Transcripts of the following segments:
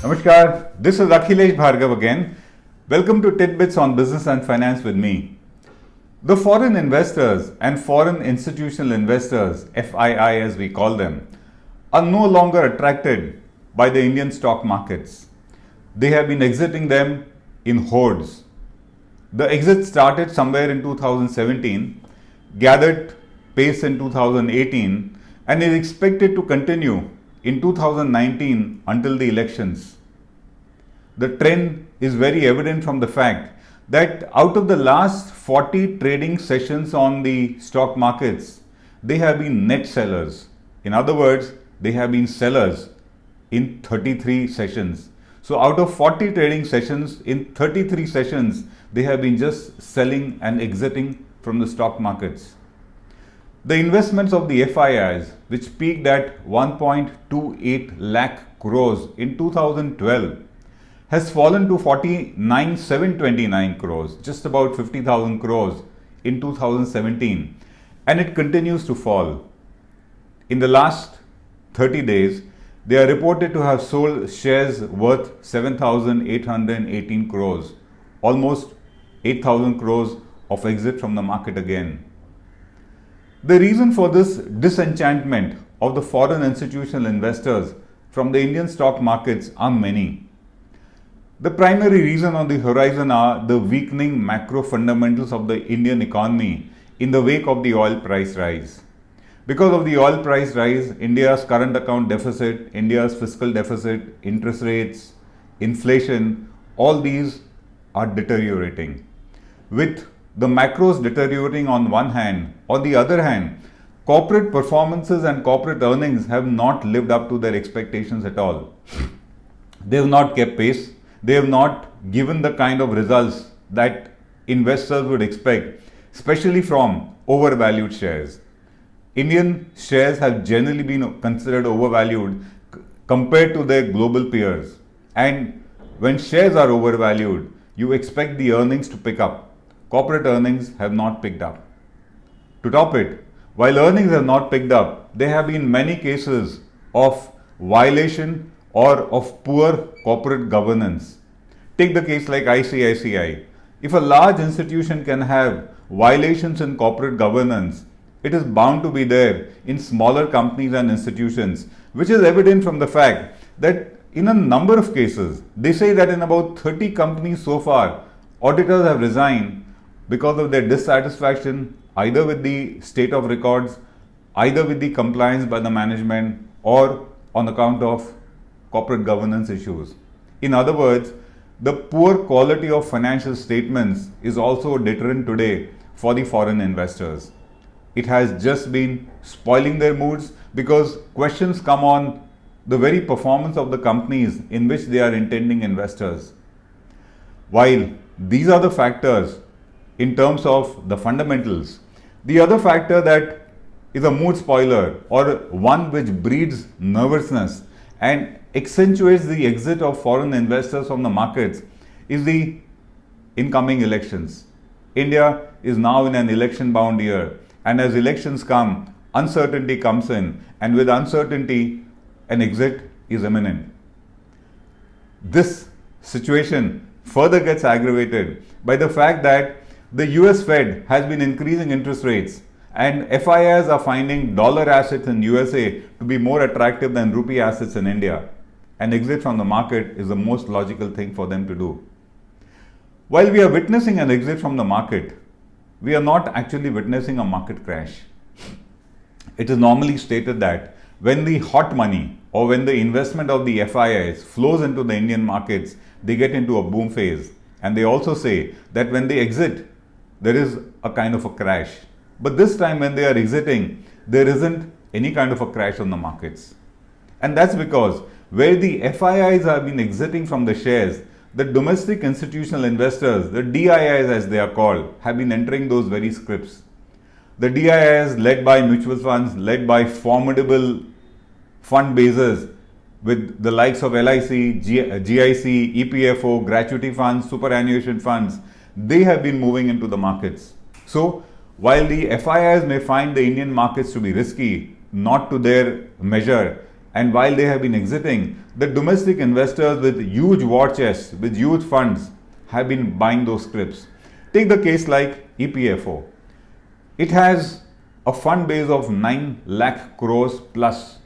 Namaskar, this is Akhilesh Bhargava again. Welcome to Tidbits on Business and Finance with me. The foreign investors and foreign institutional investors, FII as we call them, are no longer attracted by the Indian stock markets. They have been exiting them in hordes. The exit started somewhere in 2017, gathered pace in 2018, and is expected to continue in 2019 until the elections. The trend is very evident from the fact that out of the last 40 trading sessions on the stock markets, they have been net sellers. In other words, they have been sellers in 33 sessions. So out of 40 trading sessions, in 33 sessions, they have been just selling and exiting from the stock markets. The investments of the FIIs, which peaked at 1.28 lakh crores in 2012, has fallen to 49,729 crores, just about 50,000 crores in 2017, and it continues to fall. In the last 30 days, they are reported to have sold shares worth 7,818 crores, almost 8,000 crores of exit from the market again. The reason for this disenchantment of the foreign institutional investors from the Indian stock markets are many. The primary reason on the horizon are the weakening macro fundamentals of the Indian economy in the wake of the oil price rise. Because of the oil price rise, India's current account deficit, India's fiscal deficit, interest rates, inflation, all these are deteriorating. With the macros deteriorating on one hand, on the other hand, corporate performances and corporate earnings have not lived up to their expectations at all. They have not kept pace. They have not given the kind of results that investors would expect, especially from overvalued shares. Indian shares have generally been considered overvalued compared to their global peers. And when shares are overvalued, you expect the earnings to pick up. Corporate earnings have not picked up. To top it, while earnings have not picked up, there have been many cases of violation or of poor corporate governance. Take the case like ICICI. If a large institution can have violations in corporate governance, it is bound to be there in smaller companies and institutions, which is evident from the fact that in a number of cases, they say that in about 30 companies so far, auditors have resigned because of their dissatisfaction either with the state of records, either with the compliance by the management, or on account of corporate governance issues. In other words, the poor quality of financial statements is also a deterrent today for the foreign investors. It has just been spoiling their moods because questions come on the very performance of the companies in which they are intending investors. While these are the factors in terms of the fundamentals, the other factor that is a mood spoiler or one which breeds nervousness and accentuates the exit of foreign investors from the markets is the incoming elections. India is now in an election bound year, and as elections come, uncertainty comes in, and with uncertainty, an exit is imminent. This situation further gets aggravated by the fact that the US Fed has been increasing interest rates, and FIIs are finding dollar assets in USA to be more attractive than rupee assets in India. An exit from the market is the most logical thing for them to do. While we are witnessing an exit from the market, we are not actually witnessing a market crash. It is normally stated that when the hot money or when the investment of the FIIs flows into the Indian markets, they get into a boom phase. And they also say that when they exit, there is a kind of a crash. But this time when they are exiting, there isn't any kind of a crash on the markets. And that's because where the FIIs have been exiting from the shares, the domestic institutional investors, the DIIs as they are called, have been entering those very scripts. The DIIs led by mutual funds, led by formidable fund bases with the likes of LIC, GIC, EPFO, gratuity funds, superannuation funds, they have been moving into the markets. So while the FIIs may find the Indian markets to be risky, not to their measure, And while they have been exiting, the domestic investors with huge war chests, with huge funds, have been buying those scrips. Take the case like EPFO. It has a fund base of 9 lakh crores plus.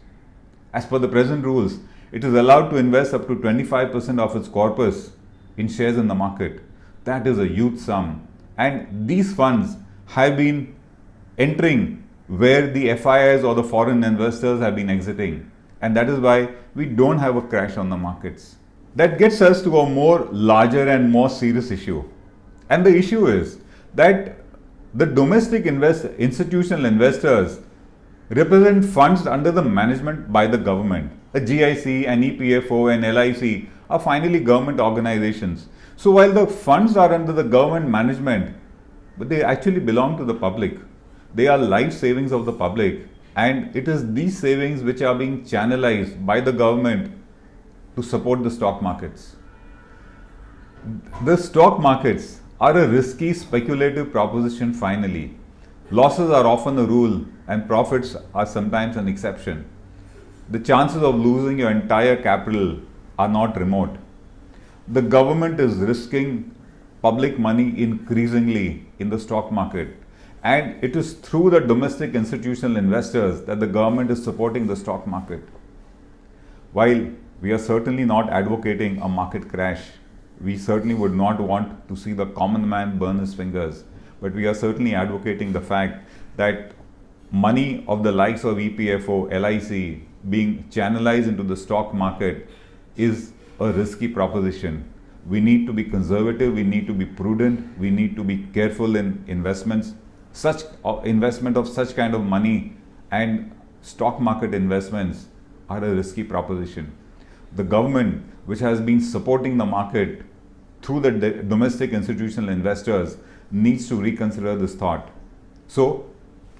As per the present rules, it is allowed to invest up to 25% of its corpus in shares in the market. That is a huge sum. And these funds have been entering where the FIIs or the foreign investors have been exiting. And that is why we don't have a crash on the markets. That gets us to a more larger and more serious issue. And the issue is that the domestic institutional investors represent funds under the management by the government. A GIC, an EPFO, and LIC are finally government organizations. So while the funds are under the government management, but they actually belong to the public. They are life savings of the public, and it is these savings which are being channelized by the government to support the stock markets. The stock markets are a risky speculative proposition finally. Losses are often a rule and profits are sometimes an exception. The chances of losing your entire capital are not remote. The government is risking public money increasingly in the stock market, and it is through the domestic institutional investors that the government is supporting the stock market. While we are certainly not advocating a market crash, we certainly would not want to see the common man burn his fingers, but we are certainly advocating the fact that money of the likes of EPFO, LIC being channelized into the stock market is a risky proposition. We need to be conservative, we need to be prudent, we need to be careful in investments. Such investment of such kind of money and stock market investments are a risky proposition. The government, which has been supporting the market through the domestic institutional investors, needs to reconsider this thought. So,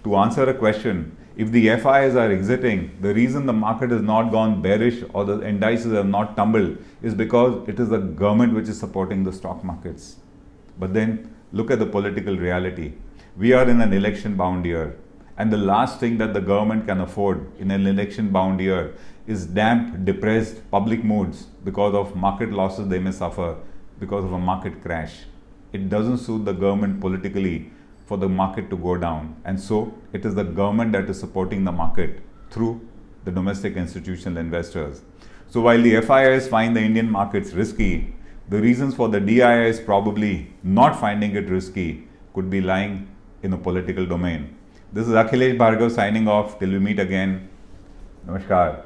to answer a question, if the FIIs are exiting, the reason the market has not gone bearish or the indices have not tumbled is because it is the government which is supporting the stock markets. But then look at the political reality. We are in an election bound year, and the last thing that the government can afford in an election bound year is damp, depressed public moods because of market losses they may suffer because of a market crash. It doesn't suit the government politically for the market to go down, and so it is the government that is supporting the market through the domestic institutional investors. So while the FIIs find the Indian markets risky, the reasons for the DIIs probably not finding it risky could be lying in a political domain. This is Akhilesh Bhargava signing off till we meet again. Namaskar.